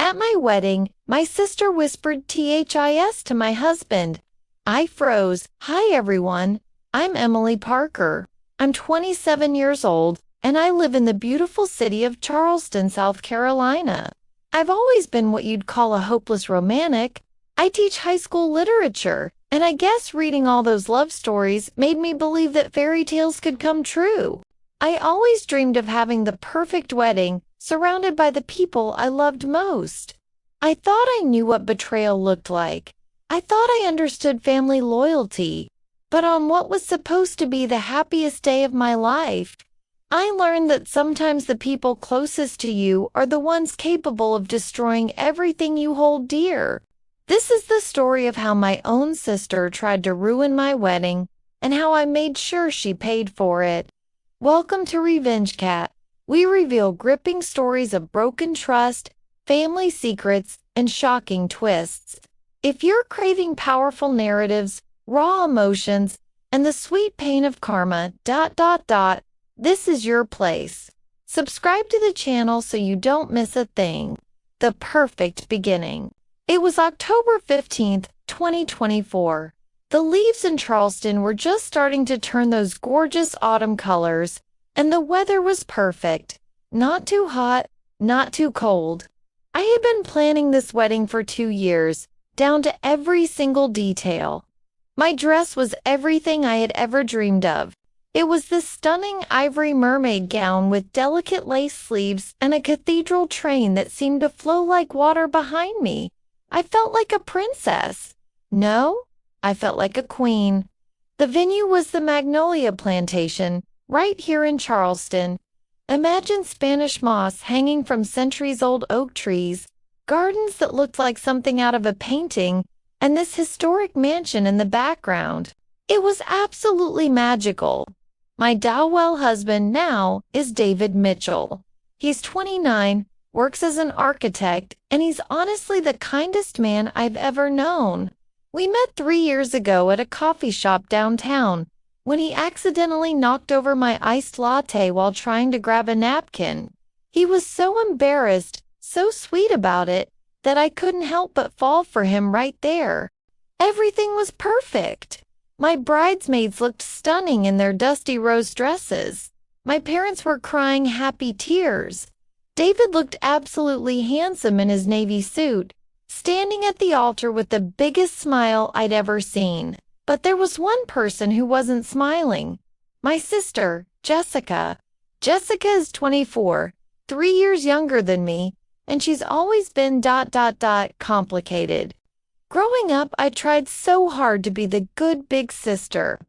At my wedding, my sister whispered THIS to my husband. I froze. Hi everyone, I'm Emily Parker. I'm 27 years old, and I live in the beautiful city of Charleston, South Carolina. I've always been what you'd call a hopeless romantic. I teach high school literature, and I guess reading all those love stories made me believe that fairy tales could come true. I always dreamed of having the perfect wedding, surrounded by the people I loved most. I thought I knew what betrayal looked like. I thought I understood family loyalty. But on what was supposed to be the happiest day of my life, I learned that sometimes the people closest to you are the ones capable of destroying everything you hold dear. This is the story of how my own sister tried to ruin my wedding and how I made sure she paid for it. Welcome to Revenge Cat. We reveal gripping stories of broken trust, family secrets, and shocking twists. If you're craving powerful narratives, raw emotions, and the sweet pain of karma, this is your place. Subscribe to the channel so you don't miss a thing. The perfect beginning. It was October 15th, 2024. The leaves in Charleston were just starting to turn those gorgeous autumn colors, and the weather was perfect. Not too hot, not too cold. I had been planning this wedding for 2 years, down to every single detail. My dress was everything I had ever dreamed of. It was this stunning ivory mermaid gown with delicate lace sleeves and a cathedral train that seemed to flow like water behind me. I felt like a princess. No, I felt like a queen. The venue was the Magnolia Plantation, right here in Charleston. Imagine Spanish moss hanging from centuries-old oak trees, gardens that looked like something out of a painting, and this historic mansion in the background. It was absolutely magical. My Dowell husband now is David Mitchell. He's 29, works as an architect, and he's honestly the kindest man I've ever known. We met 3 years ago at a coffee shop downtown, when he accidentally knocked over my iced latte while trying to grab a napkin. He was so embarrassed, so sweet about it, that I couldn't help but fall for him right there. Everything was perfect. My bridesmaids looked stunning in their dusty rose dresses. My parents were crying happy tears. David looked absolutely handsome in his navy suit, standing at the altar with the biggest smile I'd ever seen. But there was one person who wasn't smiling. My sister, Jessica. Jessica is 24, 3 years younger than me, and she's always been complicated. Growing up, I tried so hard to be the good big sister.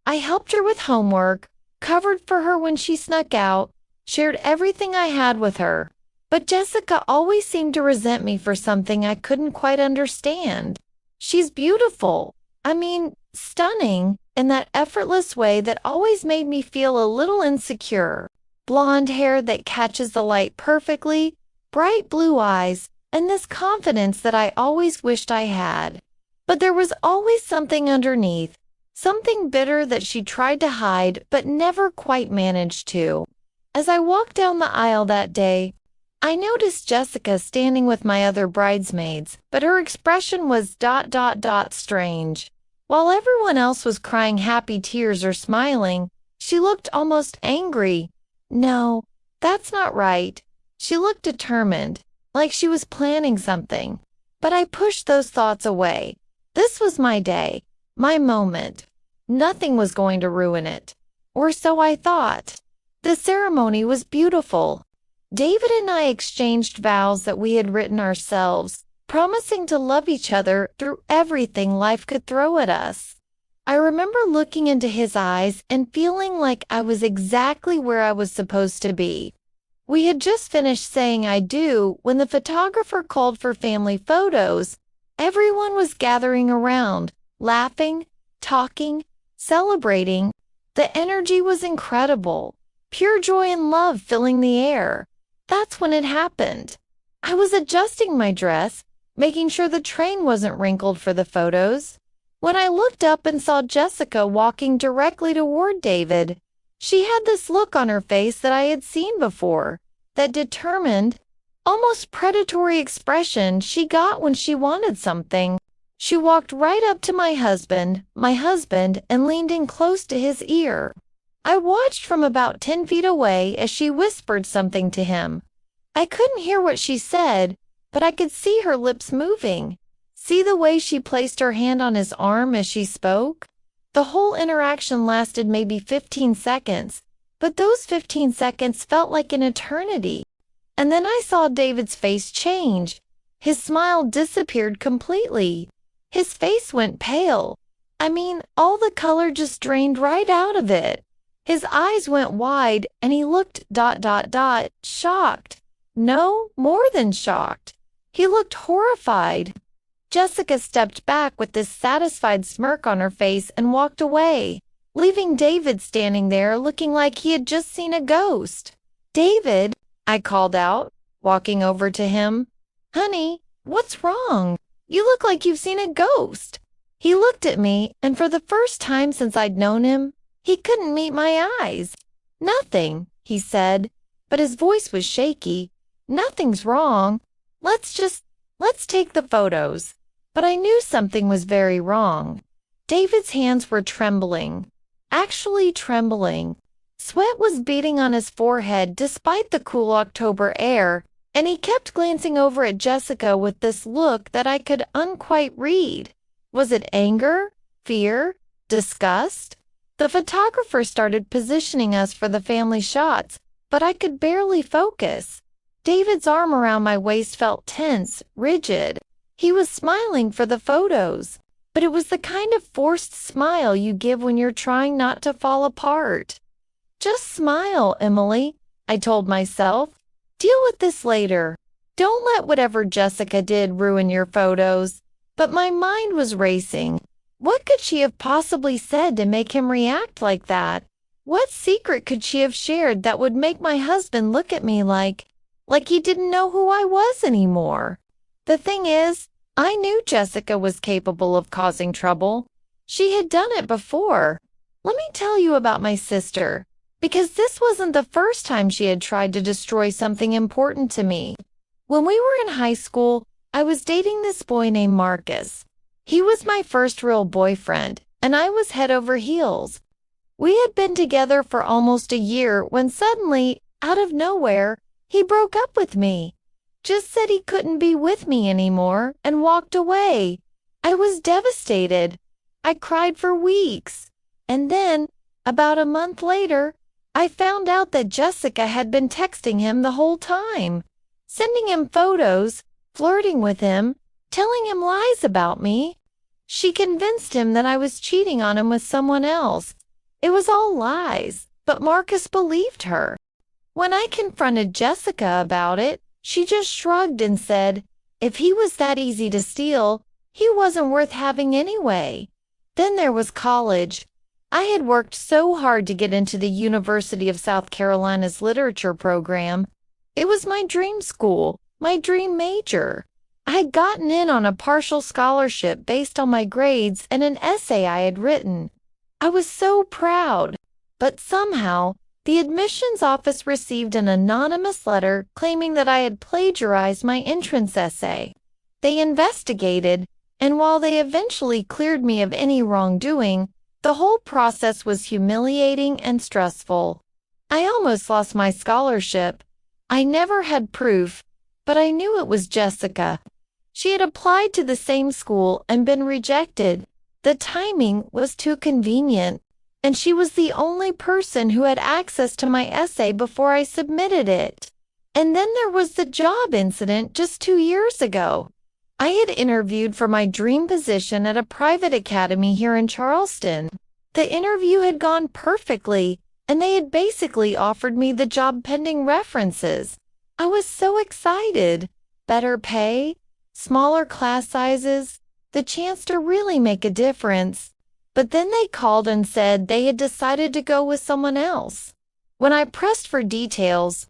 I helped her with homework, covered for her when she snuck out, shared everything I had with her. But Jessica always seemed to resent me for something I couldn't quite understand. She's beautiful. I mean, stunning, in that effortless way that always made me feel a little insecure. Blonde hair that catches the light perfectly, bright blue eyes, and this confidence that I always wished I had. But there was always something underneath, something bitter that she tried to hide but never quite managed to. As I walked down the aisle that day, I noticed Jessica standing with my other bridesmaids, but her expression was strange. While everyone else was crying happy tears or smiling, she looked almost angry. No, that's not right. She looked determined, like she was planning something. But I pushed those thoughts away. This was my day, my moment. Nothing was going to ruin it. Or so I thought. The ceremony was beautiful. David and I exchanged vows that we had written ourselves, promising to love each other through everything life could throw at us. I remember looking into his eyes and feeling like I was exactly where I was supposed to be. We had just finished saying I do when the photographer called for family photos. Everyone was gathering around, laughing, talking, celebrating. The energy was incredible. Pure joy and love filling the air. That's when it happened. I was adjusting my dress, making sure the train wasn't wrinkled for the photos, when I looked up and saw Jessica walking directly toward David. She had this look on her face that I had seen before, that determined, almost predatory expression she got when she wanted something. She walked right up to my husband, and leaned in close to his ear. I watched from about 10 feet away as she whispered something to him. I couldn't hear what she said, but I could see her lips moving. See the way she placed her hand on his arm as she spoke? The whole interaction lasted maybe 15 seconds, but those 15 seconds felt like an eternity. And then I saw David's face change. His smile disappeared completely. His face went pale. I mean, all the color just drained right out of it. His eyes went wide, and he looked ... shocked. No, more than shocked. He looked horrified. Jessica stepped back with this satisfied smirk on her face and walked away, leaving David standing there looking like he had just seen a ghost. "David," I called out, walking over to him. "Honey, what's wrong? You look like you've seen a ghost." He looked at me, and for the first time since I'd known him, he couldn't meet my eyes. "Nothing," he said, but his voice was shaky. "Nothing's wrong. Let's take the photos." But I knew something was very wrong. David's hands were trembling. Actually trembling. Sweat was beading on his forehead despite the cool October air, and he kept glancing over at Jessica with this look that I could unquite read. Was it anger? Fear? Disgust? The photographer started positioning us for the family shots, but I could barely focus. David's arm around my waist felt tense, rigid. He was smiling for the photos, but it was the kind of forced smile you give when you're trying not to fall apart. "Just smile, Emily," I told myself. "Deal with this later. Don't let whatever Jessica did ruin your photos." But my mind was racing. What could she have possibly said to make him react like that? What secret could she have shared that would make my husband look at me like he didn't know who I was anymore? The thing is, I knew Jessica was capable of causing trouble. She had done it before. Let me tell you about my sister, because this wasn't the first time she had tried to destroy something important to me. When we were in high school, I was dating this boy named Marcus. He was my first real boyfriend, and I was head over heels. We had been together for almost a year when suddenly, out of nowhere, he broke up with me. Just said he couldn't be with me anymore and walked away. I was devastated. I cried for weeks. And then, about a month later, I found out that Jessica had been texting him the whole time, sending him photos, flirting with him, telling him lies about me. She convinced him that I was cheating on him with someone else. It was all lies, but Marcus believed her. When I confronted Jessica about it, she just shrugged and said, if he was that easy to steal, he wasn't worth having anyway. Then there was college. I had worked so hard to get into the University of South Carolina's literature program. It was my dream school, my dream major. I had gotten in on a partial scholarship based on my grades and an essay I had written. I was so proud, but somehow, the admissions office received an anonymous letter claiming that I had plagiarized my entrance essay. They investigated, and while they eventually cleared me of any wrongdoing, the whole process was humiliating and stressful. I almost lost my scholarship. I never had proof, but I knew it was Jessica. She had applied to the same school and been rejected. The timing was too convenient, and she was the only person who had access to my essay before I submitted it. And then there was the job incident just 2 years ago. I had interviewed for my dream position at a private academy here in Charleston. The interview had gone perfectly, and they had basically offered me the job pending references. I was so excited. Better pay, smaller class sizes, the chance to really make a difference. But then they called and said they had decided to go with someone else. When I pressed for details,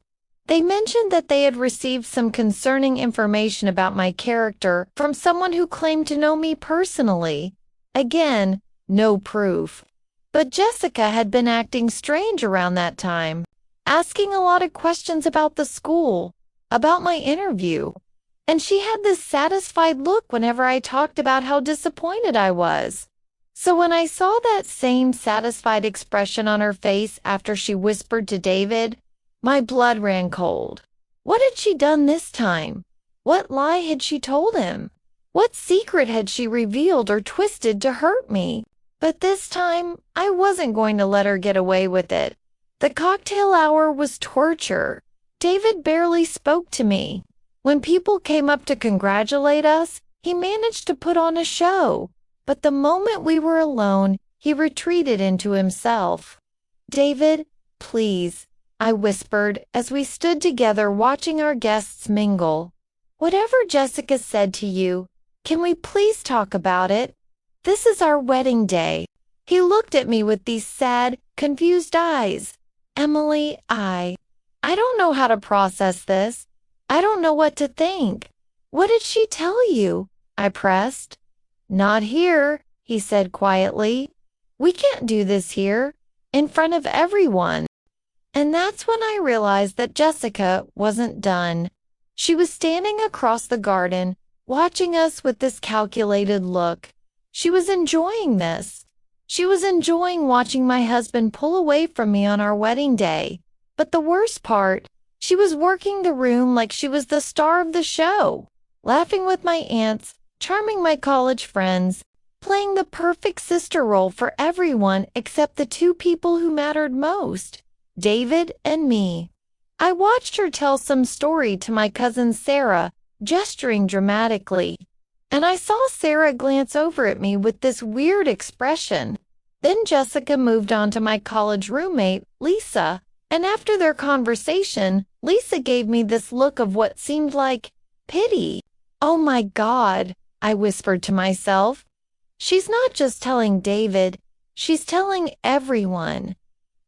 they mentioned that they had received some concerning information about my character from someone who claimed to know me personally. Again, no proof. But Jessica had been acting strange around that time, asking a lot of questions about the school. about my interview. And she had this satisfied look whenever I talked about how disappointed I was. So when I saw that same satisfied expression on her face after she whispered to David, my blood ran cold. What had she done this time? What lie had she told him? What secret had she revealed or twisted to hurt me? But this time, I wasn't going to let her get away with it. The cocktail hour was torture. David barely spoke to me. When people came up to congratulate us, he managed to put on a show. But the moment we were alone, he retreated into himself. "David, please," I whispered as we stood together watching our guests mingle. "Whatever Jessica said to you, can we please talk about it? This is our wedding day." He looked at me with these sad, confused eyes. "Emily, I don't know how to process this. I don't know what to think." "What did she tell you?" I pressed. "Not here," he said quietly. "We can't do this here, in front of everyone." And that's when I realized that Jessica wasn't done. She was standing across the garden, watching us with this calculated look. She was enjoying this. She was enjoying watching my husband pull away from me on our wedding day. But the worst part, she was working the room like she was the star of the show, laughing with my aunts, charming my college friends, playing the perfect sister role for everyone except the two people who mattered most, David and me. I watched her tell some story to my cousin Sarah, gesturing dramatically, and I saw Sarah glance over at me with this weird expression. Then Jessica moved on to my college roommate, Lisa, and after their conversation, Lisa gave me this look of what seemed like pity. "Oh my God," I whispered to myself. "She's not just telling David, she's telling everyone."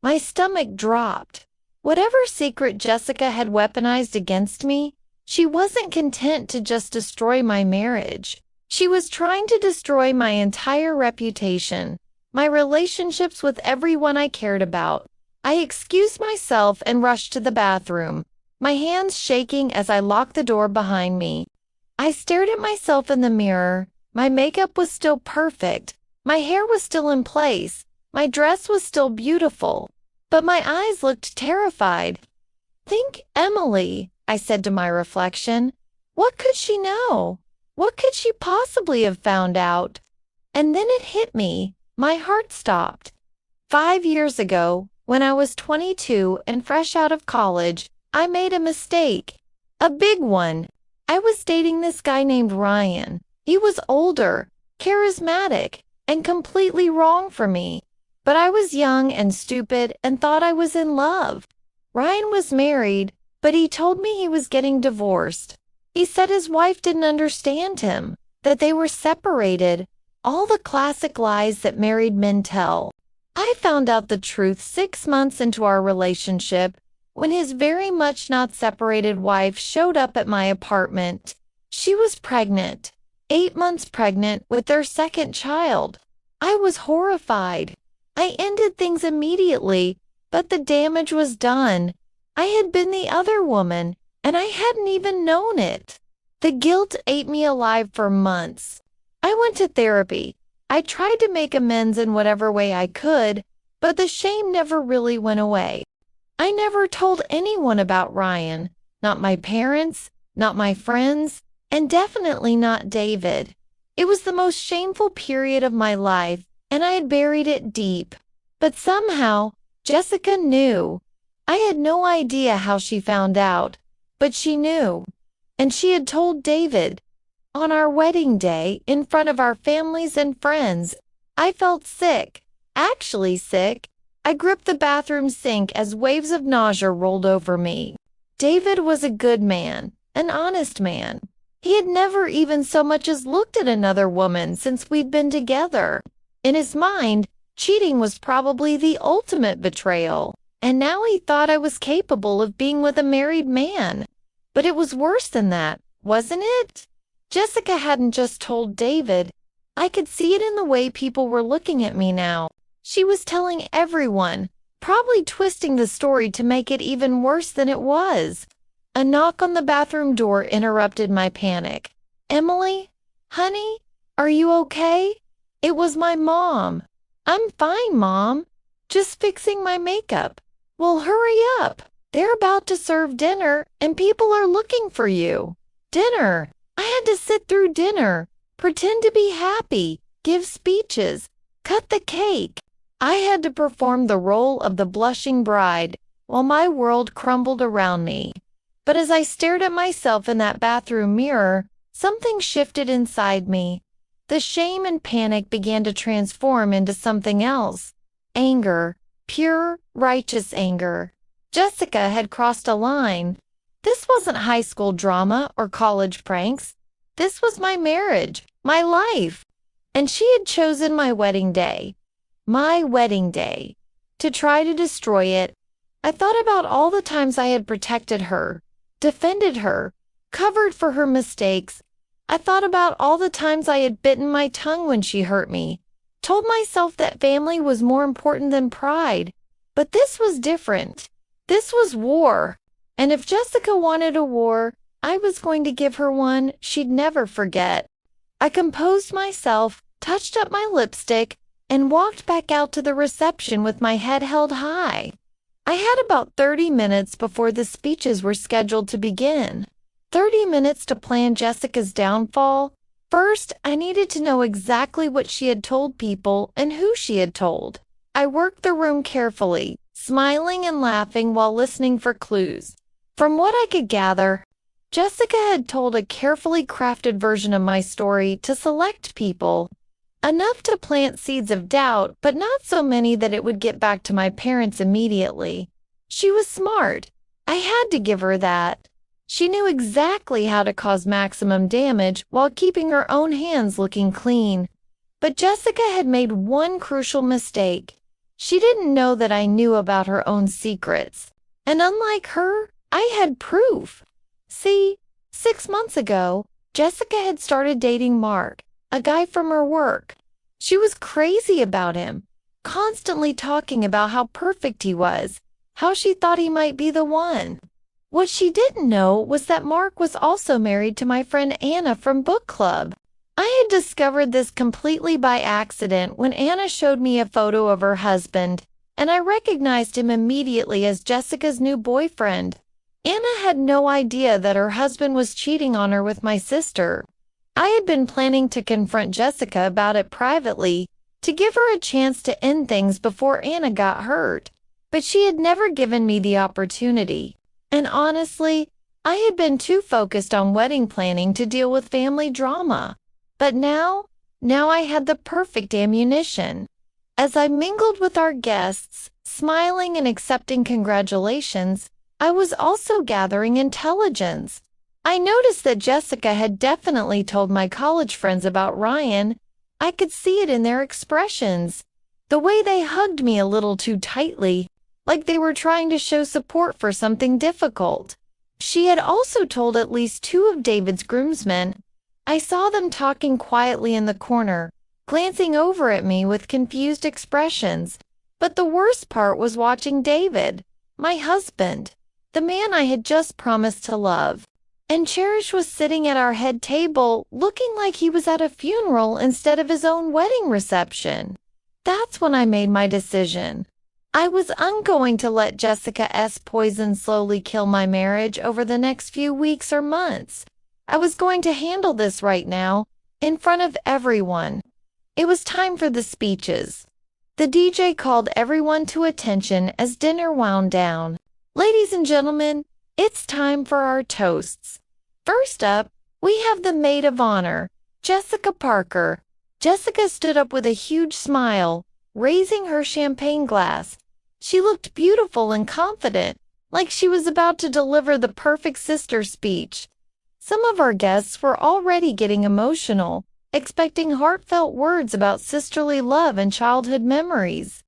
My stomach dropped. Whatever secret Jessica had weaponized against me, she wasn't content to just destroy my marriage. She was trying to destroy my entire reputation, my relationships with everyone I cared about. I excused myself and rushed to the bathroom, my hands shaking as I locked the door behind me. I stared at myself in the mirror. My makeup was still perfect. My hair was still in place. My dress was still beautiful. But my eyes looked terrified. "Think Emily," I said to my reflection. "What could she know? What could she possibly have found out?" And then it hit me. My heart stopped. 5 years ago, when I was 22 and fresh out of college, I made a mistake. A big one. I was dating this guy named Ryan. He was older, charismatic, and completely wrong for me. But I was young and stupid and thought I was in love. Ryan was married, but he told me he was getting divorced. He said his wife didn't understand him, that they were separated, all the classic lies that married men tell. I found out the truth 6 months into our relationship when his very much not separated wife showed up at my apartment. She was pregnant, 8 months pregnant with their second child. I was horrified. I ended things immediately, but the damage was done. I had been the other woman, and I hadn't even known it. The guilt ate me alive for months. I went to therapy. I tried to make amends in whatever way I could, but the shame never really went away. I never told anyone about Ryan, not my parents, not my friends, and definitely not David. It was the most shameful period of my life, and I had buried it deep. But somehow, Jessica knew. I had no idea how she found out, but she knew. And she had told David. On our wedding day, in front of our families and friends, I felt sick, actually sick. I gripped the bathroom sink as waves of nausea rolled over me. David was a good man, an honest man. He had never even so much as looked at another woman since we'd been together. In his mind, cheating was probably the ultimate betrayal, and now he thought I was capable of being with a married man. But it was worse than that, wasn't it? Jessica hadn't just told David. I could see it in the way people were looking at me now. She was telling everyone, probably twisting the story to make it even worse than it was. A knock on the bathroom door interrupted my panic. Emily? Honey? Are you okay? It was my mom. I'm fine, Mom. Just fixing my makeup. Well, hurry up. They're about to serve dinner, and people are looking for you. Dinner. I had to sit through dinner, pretend to be happy, give speeches, cut the cake. I had to perform the role of the blushing bride while my world crumbled around me. But as I stared at myself in that bathroom mirror, something shifted inside me. The shame and panic began to transform into something else. Anger. Pure, righteous anger. Jessica had crossed a line. This wasn't high school drama or college pranks. This was my marriage, my life. And she had chosen my wedding day. My wedding day. To try to destroy it. I thought about all the times I had protected her, defended her, covered for her mistakes. I thought about all the times I had bitten my tongue when she hurt me, told myself that family was more important than pride. But this was different. This was war. And if Jessica wanted a war, I was going to give her one she'd never forget. I composed myself, touched up my lipstick, and walked back out to the reception with my head held high. I had about 30 minutes before the speeches were scheduled to begin. 30 minutes to plan Jessica's downfall. First, I needed to know exactly what she had told people and who she had told. I worked the room carefully, smiling and laughing while listening for clues. From what I could gather, Jessica had told a carefully crafted version of my story to select people. Enough to plant seeds of doubt, but not so many that it would get back to my parents immediately. She was smart. I had to give her that. She knew exactly how to cause maximum damage while keeping her own hands looking clean. But Jessica had made one crucial mistake. She didn't know that I knew about her own secrets. And unlike her, I had proof. See, 6 months ago, Jessica had started dating Mark, a guy from her work. She was crazy about him, constantly talking about how perfect he was, how she thought he might be the one. What she didn't know was that Mark was also married to my friend Anna from book club. I had discovered this completely by accident when Anna showed me a photo of her husband, and I recognized him immediately as Jessica's new boyfriend. Anna had no idea that her husband was cheating on her with my sister. I had been planning to confront Jessica about it privately, to give her a chance to end things before Anna got hurt, but she had never given me the opportunity. And honestly, I had been too focused on wedding planning to deal with family drama. But now I had the perfect ammunition. As I mingled with our guests, smiling and accepting congratulations, I was also gathering intelligence. I noticed that Jessica had definitely told my college friends about Ryan. I could see it in their expressions. The way they hugged me a little too tightly, like they were trying to show support for something difficult. She had also told at least 2 of David's groomsmen. I saw them talking quietly in the corner, glancing over at me with confused expressions. But the worst part was watching David, my husband, the man I had just promised to love. And Cherish was sitting at our head table, looking like he was at a funeral instead of his own wedding reception. That's when I made my decision. I was ungoing to let Jessica's poison slowly kill my marriage over the next few weeks or months. I was going to handle this right now, in front of everyone. It was time for the speeches. The DJ called everyone to attention as dinner wound down. Ladies and gentlemen, it's time for our toasts. First up, we have the maid of honor, Jessica Parker. Jessica stood up with a huge smile, raising her champagne glass. She looked beautiful and confident, like she was about to deliver the perfect sister speech. Some of our guests were already getting emotional, expecting heartfelt words about sisterly love and childhood memories.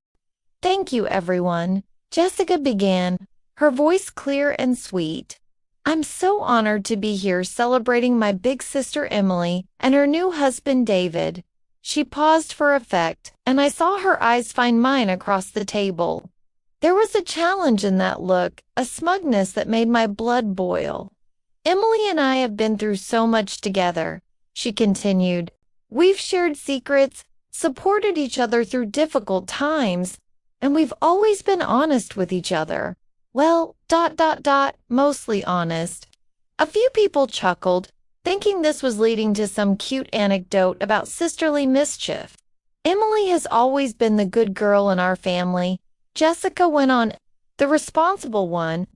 Thank you, everyone, Jessica began, her voice clear and sweet. I'm so honored to be here celebrating my big sister Emily and her new husband David. She paused for effect, and I saw her eyes find mine across the table. There was a challenge in that look, a smugness that made my blood boil. Emily and I have been through so much together, she continued. We've shared secrets, supported each other through difficult times, and we've always been honest with each other. Well, mostly honest. A few people chuckled, thinking this was leading to some cute anecdote about sisterly mischief. Emily has always been the good girl in our family, Jessica went on, the responsible one,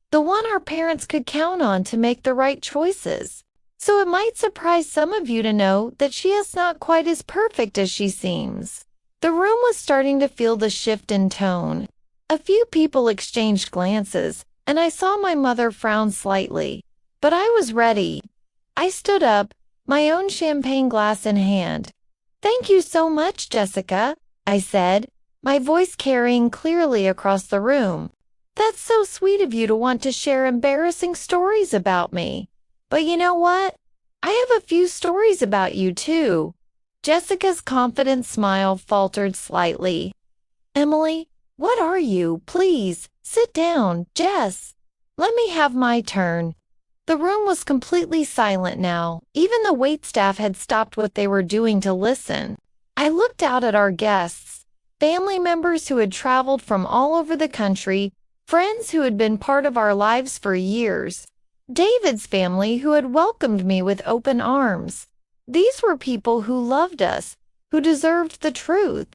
the one our parents could count on to make the right choices. So it might surprise some of you to know that she is not quite as perfect as she seems. The room was starting to feel the shift in tone. A few people exchanged glances, and I saw my mother frown slightly. But I was ready. I stood up, my own champagne glass in hand. "Thank you so much, Jessica," I said, my voice carrying clearly across the room. "That's so sweet of you to want to share embarrassing stories about me. But you know what? I have a few stories about you, too." Jessica's confident smile faltered slightly. "Emily, what are you? Please, sit down, Jess. Let me have my turn." The room was completely silent now. Even the waitstaff had stopped what they were doing to listen. I looked out at our guests, family members who had traveled from all over the country, friends who had been part of our lives for years, David's family who had welcomed me with open arms. These were people who loved us, who deserved the truth.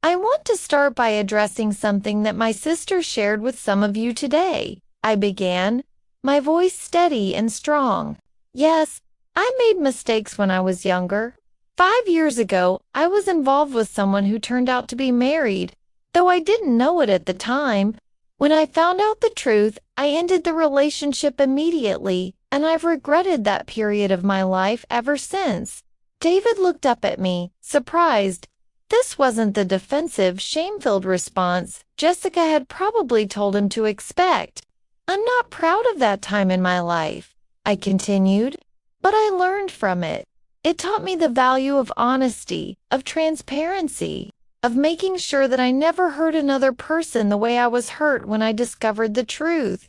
"I want to start by addressing something that my sister shared with some of you today," I began, my voice steady and strong. "Yes, I made mistakes when I was younger. 5 years ago, I was involved with someone who turned out to be married, though I didn't know it at the time. When I found out the truth, I ended the relationship immediately, and I've regretted that period of my life ever since." David looked up at me, surprised. This wasn't the defensive, shame-filled response Jessica had probably told him to expect. "I'm not proud of that time in my life," I continued, "but I learned from it. It taught me the value of honesty, of transparency, of making sure that I never hurt another person the way I was hurt when I discovered the truth."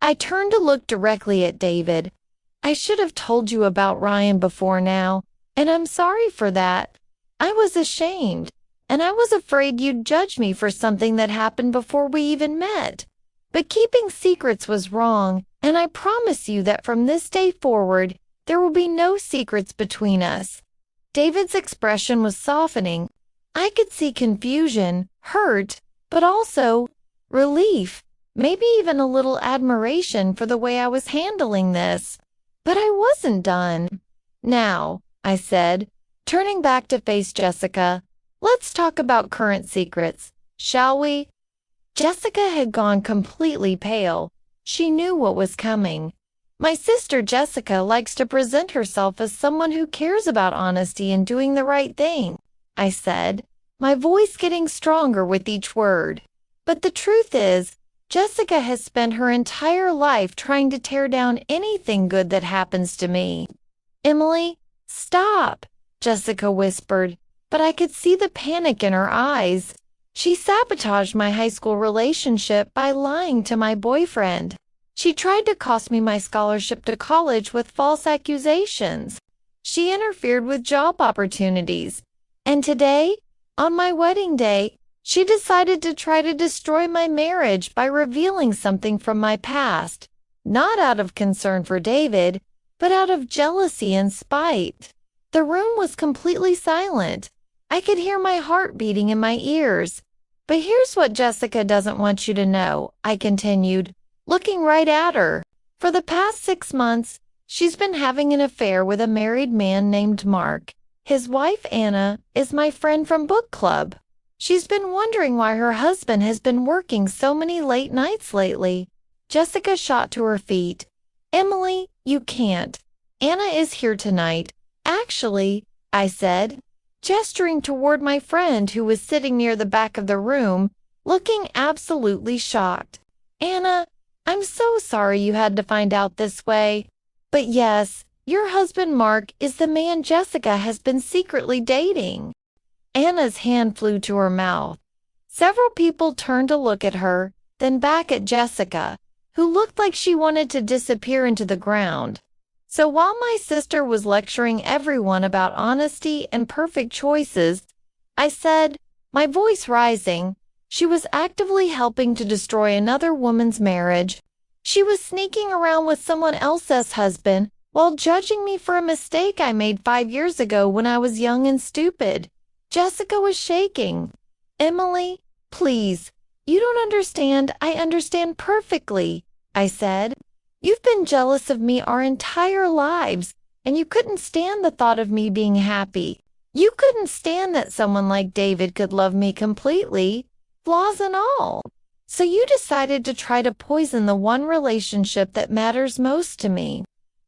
I turned to look directly at David. "I should have told you about Ryan before now, and I'm sorry for that. I was ashamed, and I was afraid you'd judge me for something that happened before we even met. But keeping secrets was wrong, and I promise you that from this day forward, there will be no secrets between us." David's expression was softening. I could see confusion, hurt, but also relief, maybe even a little admiration for the way I was handling this. But I wasn't done. "Now," I said, turning back to face Jessica, "let's talk about current secrets, shall we?" Jessica had gone completely pale. She knew what was coming. "My sister Jessica likes to present herself as someone who cares about honesty and doing the right thing," I said, my voice getting stronger with each word. "But the truth is, Jessica has spent her entire life trying to tear down anything good that happens to me." "Emily, stop," Jessica whispered, but I could see the panic in her eyes. "She sabotaged my high school relationship by lying to my boyfriend. She tried to cost me my scholarship to college with false accusations. She interfered with job opportunities. And today, on my wedding day, she decided to try to destroy my marriage by revealing something from my past, not out of concern for David, but out of jealousy and spite." The room was completely silent. I could hear my heart beating in my ears. "But here's what Jessica doesn't want you to know," I continued, looking right at her. "For the past 6 months, she's been having an affair with a married man named Mark. His wife, Anna, is my friend from book club. She's been wondering why her husband has been working so many late nights lately." Jessica shot to her feet. "Emily, you can't. Anna is here tonight. Actually," I said, gesturing toward my friend who was sitting near the back of the room, looking absolutely shocked. "Anna, I'm so sorry you had to find out this way. But yes, your husband Mark is the man Jessica has been secretly dating." Anna's hand flew to her mouth. Several people turned to look at her, then back at Jessica, who looked like she wanted to disappear into the ground. So while my sister was lecturing everyone about honesty and perfect choices, I said, my voice rising, she was actively helping to destroy another woman's marriage. She was sneaking around with someone else's husband while judging me for a mistake I made 5 years ago when I was young and stupid. Jessica was shaking. Emily, please, you don't understand. I understand perfectly, I said. You've been jealous of me our entire lives, and you couldn't stand the thought of me being happy. You couldn't stand that someone like David could love me completely, flaws and all. So you decided to try to poison the one relationship that matters most to me.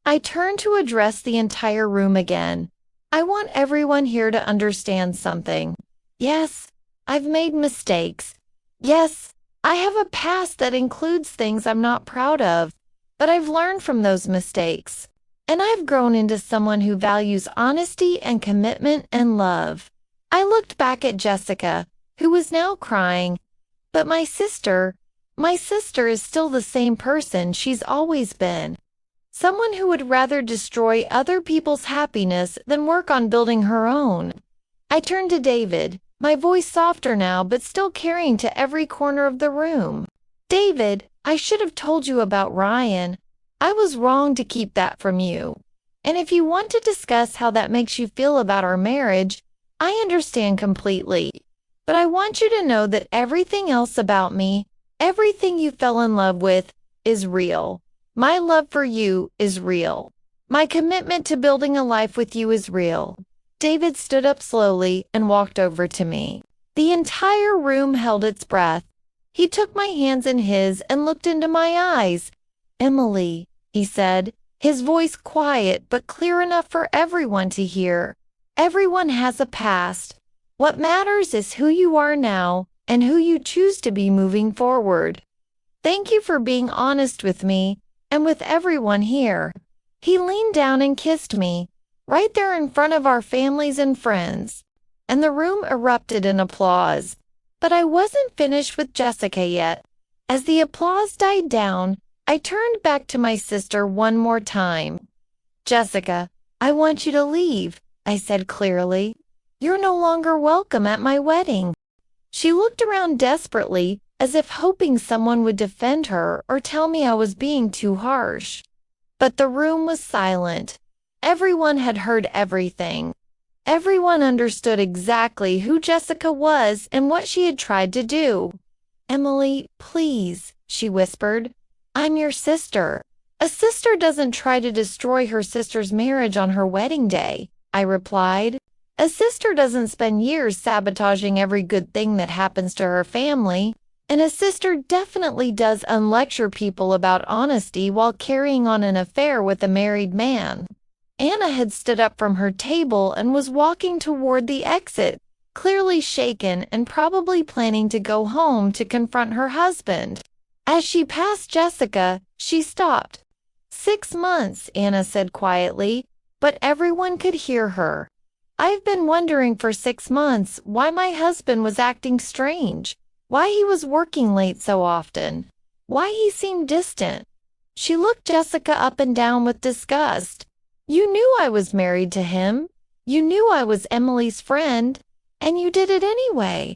I turned to address the entire room again. I want everyone here to understand something. Yes, I've made mistakes. Yes, I have a past that includes things I'm not proud of. But I've learned from those mistakes, and I've grown into someone who values honesty and commitment and love. I looked back at Jessica, who was now crying. But my sister is still the same person she's always been. Someone who would rather destroy other people's happiness than work on building her own. I turned to David, my voice softer now but still carrying to every corner of the room. David, I should have told you about Ryan. I was wrong to keep that from you. And if you want to discuss how that makes you feel about our marriage, I understand completely. But I want you to know that everything else about me, everything you fell in love with, is real. My love for you is real. My commitment to building a life with you is real. David stood up slowly and walked over to me. The entire room held its breath. He took my hands in his and looked into my eyes. Emily, he said, his voice quiet but clear enough for everyone to hear. Everyone has a past. What matters is who you are now and who you choose to be moving forward. Thank you for being honest with me and with everyone here. He leaned down and kissed me, right there in front of our families and friends, and the room erupted in applause. But I wasn't finished with Jessica yet. As the applause died down, I turned back to my sister one more time. Jessica, I want you to leave, I said clearly. You're no longer welcome at my wedding. She looked around desperately, as if hoping someone would defend her or tell me I was being too harsh. But the room was silent. Everyone had heard everything. Everyone understood exactly who Jessica was and what she had tried to do. Emily, please, she whispered. I'm your sister. A sister doesn't try to destroy her sister's marriage on her wedding day, I replied. A sister doesn't spend years sabotaging every good thing that happens to her family. And a sister definitely does unlecture people about honesty while carrying on an affair with a married man. Anna had stood up from her table and was walking toward the exit, clearly shaken and probably planning to go home to confront her husband. As she passed Jessica, she stopped. 6 months, Anna said quietly, but everyone could hear her. I've been wondering for 6 months why my husband was acting strange, why he was working late so often, why he seemed distant. She looked Jessica up and down with disgust. You knew I was married to him. You knew I was Emily's friend, and you did it anyway.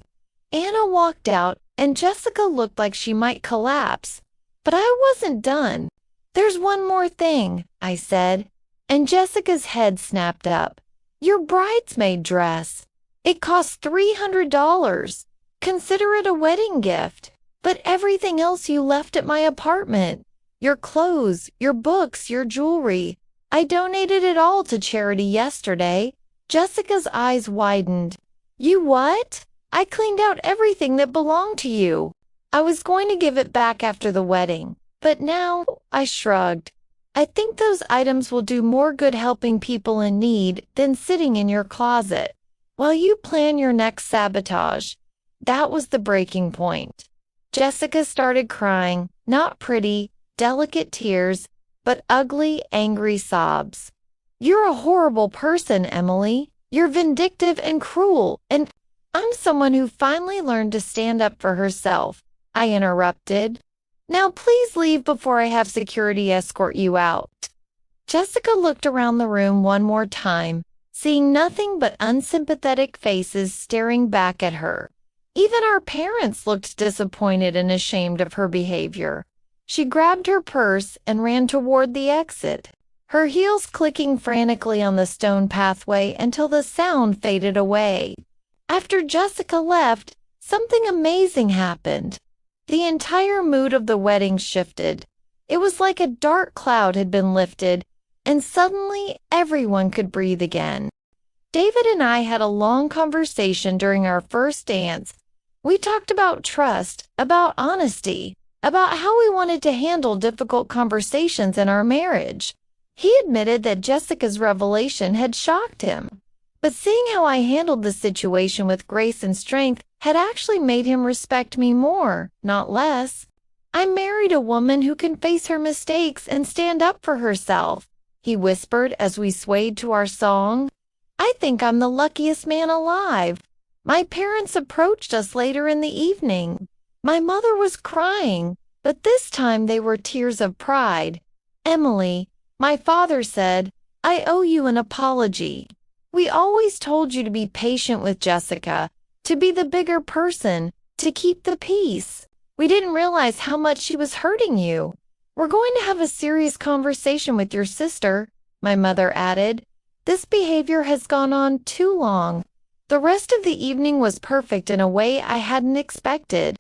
Anna walked out, and Jessica looked like she might collapse. But I wasn't done. There's one more thing, I said, and Jessica's head snapped up. Your bridesmaid dress. It cost $300. Consider it a wedding gift. But everything else you left at my apartment. Your clothes, your books, your jewelry. I donated it all to charity yesterday. Jessica's eyes widened. You what? I cleaned out everything that belonged to you. I was going to give it back after the wedding, but now, I shrugged. I think those items will do more good helping people in need than sitting in your closet while you plan your next sabotage. That was the breaking point. Jessica started crying, not pretty, delicate tears, but ugly, angry sobs. You're a horrible person, Emily. You're vindictive and cruel, and I'm someone who finally learned to stand up for herself. I interrupted. Now please leave before I have security escort you out. Jessica looked around the room one more time, seeing nothing but unsympathetic faces staring back at her. Even our parents looked disappointed and ashamed of her behavior. She grabbed her purse and ran toward the exit, her heels clicking frantically on the stone pathway until the sound faded away. After Jessica left, something amazing happened. The entire mood of the wedding shifted. It was like a dark cloud had been lifted, and suddenly everyone could breathe again. David and I had a long conversation during our first dance. We talked about trust, about honesty, about how we wanted to handle difficult conversations in our marriage. He admitted that Jessica's revelation had shocked him, but seeing how I handled the situation with grace and strength had actually made him respect me more, not less. I married a woman who can face her mistakes and stand up for herself, he whispered as we swayed to our song. I think I'm the luckiest man alive. My parents approached us later in the evening. My mother was crying, but this time they were tears of pride. Emily, my father said, I owe you an apology. We always told you to be patient with Jessica, to be the bigger person, to keep the peace. We didn't realize how much she was hurting you. We're going to have a serious conversation with your sister, my mother added. This behavior has gone on too long. The rest of the evening was perfect in a way I hadn't expected.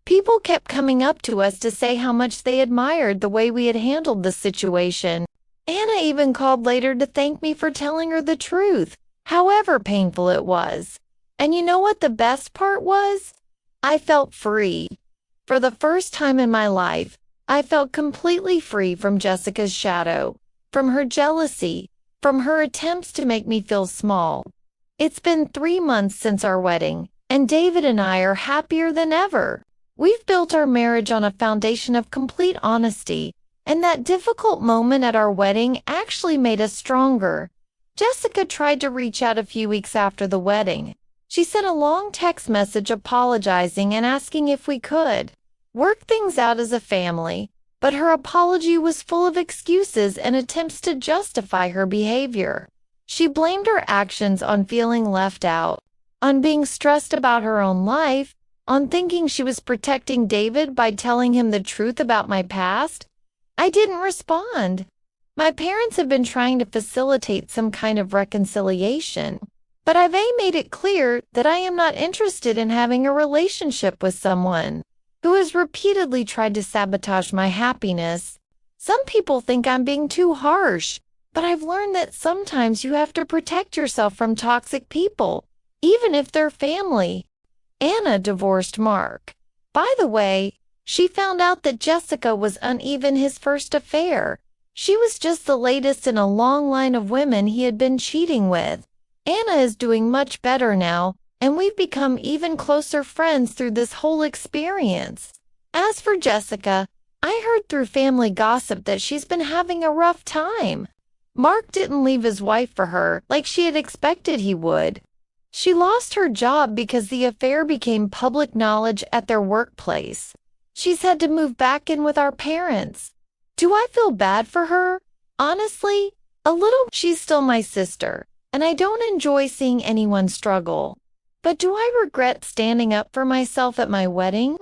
People kept coming up to us to say how much they admired the way we had handled the situation. Anna even called later to thank me for telling her the truth, however painful it was. And you know what the best part was? I felt free. For the first time in my life, I felt completely free from Jessica's shadow, from her jealousy, from her attempts to make me feel small. It's been 3 months since our wedding, and David and I are happier than ever. We've built our marriage on a foundation of complete honesty, and that difficult moment at our wedding actually made us stronger. Jessica tried to reach out a few weeks after the wedding. She sent a long text message apologizing and asking if we could work things out as a family, but her apology was full of excuses and attempts to justify her behavior. She blamed her actions on feeling left out, on being stressed about her own life, on thinking she was protecting David by telling him the truth about my past. I didn't respond. My parents have been trying to facilitate some kind of reconciliation, but I've made it clear that I am not interested in having a relationship with someone who has repeatedly tried to sabotage my happiness. Some people think I'm being too harsh, but I've learned that sometimes you have to protect yourself from toxic people, even if they're family. Anna divorced Mark. By the way, she found out that Jessica was uneven his first affair. She was just the latest in a long line of women he had been cheating with. Anna is doing much better now, and we've become even closer friends through this whole experience. As for Jessica, I heard through family gossip that she's been having a rough time. Mark didn't leave his wife for her like she had expected he would. She lost her job because the affair became public knowledge at their workplace. She's had to move back in with our parents. Do I feel bad for her? Honestly, a little. She's still my sister, and I don't enjoy seeing anyone struggle. But do I regret standing up for myself at my wedding?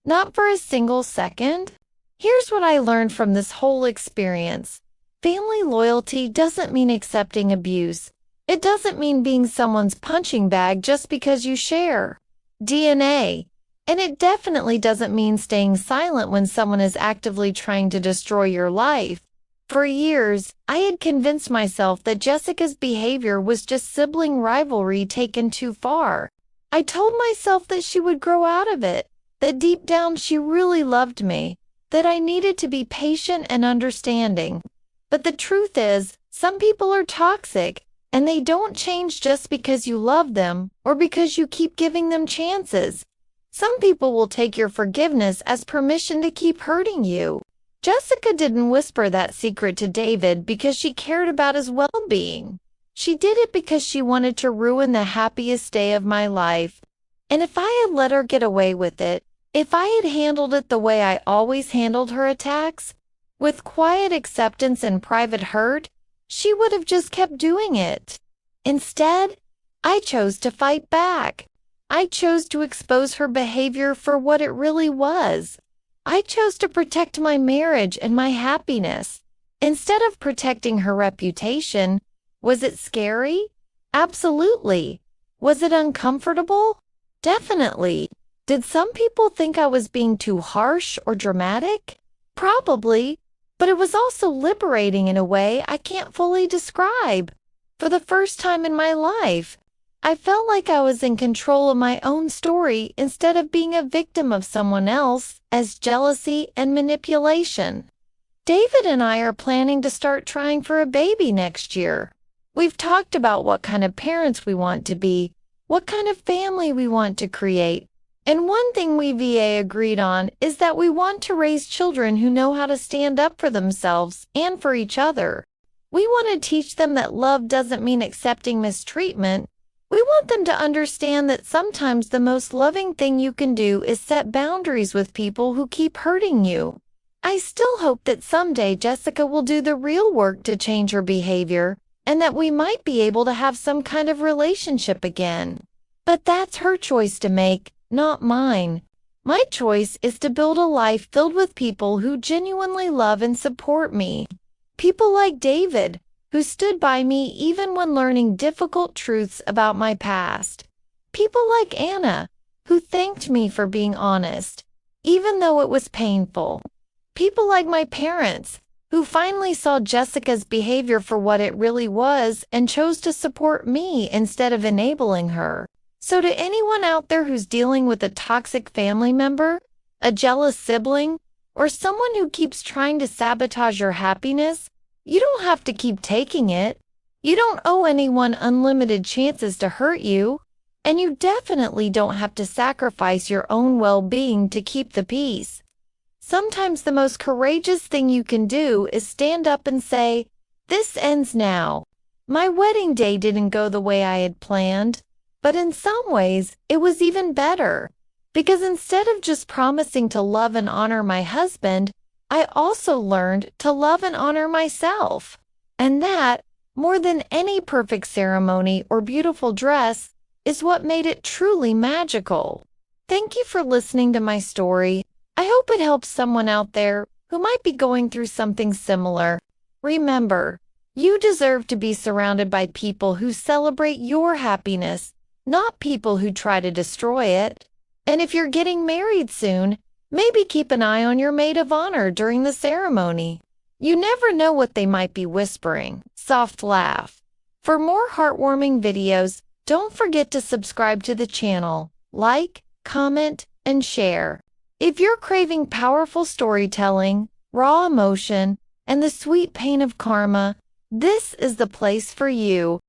Not for a single second. Here's what I learned from this whole experience. Family loyalty doesn't mean accepting abuse. It doesn't mean being someone's punching bag just because you share DNA. And it definitely doesn't mean staying silent when someone is actively trying to destroy your life. For years, I had convinced myself that Jessica's behavior was just sibling rivalry taken too far. I told myself that she would grow out of it, that deep down she really loved me, that I needed to be patient and understanding. But the truth is, some people are toxic, and they don't change just because you love them or because you keep giving them chances. Some people will take your forgiveness as permission to keep hurting you. Jessica didn't whisper that secret to David because she cared about his well-being. She did it because she wanted to ruin the happiest day of my life. And if I had let her get away with it, If I had handled it the way I always handled her attacks, with quiet acceptance and private hurt, she would have just kept doing it. Instead, I chose to fight back. I chose to expose her behavior for what it really was. I chose to protect my marriage and my happiness, instead of protecting her reputation. Was it scary? Absolutely. Was it uncomfortable? Definitely. Did some people think I was being too harsh or dramatic? Probably, but it was also liberating in a way I can't fully describe. For the first time in my life, I felt like I was in control of my own story instead of being a victim of someone else as jealousy and manipulation. David and I are planning to start trying for a baby next year. We've talked about what kind of parents we want to be, what kind of family we want to create, and one thing we VA agreed on is that we want to raise children who know how to stand up for themselves and for each other. We want to teach them that love doesn't mean accepting mistreatment. We want them to understand that sometimes the most loving thing you can do is set boundaries with people who keep hurting you. I still hope that someday Jessica will do the real work to change her behavior and that we might be able to have some kind of relationship again. But that's her choice to make, not mine. My choice is to build a life filled with people who genuinely love and support me. People like David, who stood by me even when learning difficult truths about my past. People like Anna, who thanked me for being honest, even though it was painful. People like my parents, who finally saw Jessica's behavior for what it really was and chose to support me instead of enabling her. So to anyone out there who's dealing with a toxic family member, a jealous sibling, or someone who keeps trying to sabotage your happiness, you don't have to keep taking it. You don't owe anyone unlimited chances to hurt you, and you definitely don't have to sacrifice your own well-being to keep the peace. Sometimes the most courageous thing you can do is stand up and say, "This ends now." My wedding day didn't go the way I had planned, but in some ways it was even better, because instead of just promising to love and honor my husband, I also learned to love and honor myself. And that, more than any perfect ceremony or beautiful dress, is what made it truly magical. Thank you for listening to my story. I hope it helps someone out there who might be going through something similar. Remember, you deserve to be surrounded by people who celebrate your happiness, not people who try to destroy it. And if you're getting married soon, maybe keep an eye on your maid of honor during the ceremony. You never know what they might be whispering. Soft laugh. For more heartwarming videos, don't forget to subscribe to the channel, like, comment, and share. If you're craving powerful storytelling, raw emotion, and the sweet pain of karma, this is the place for you.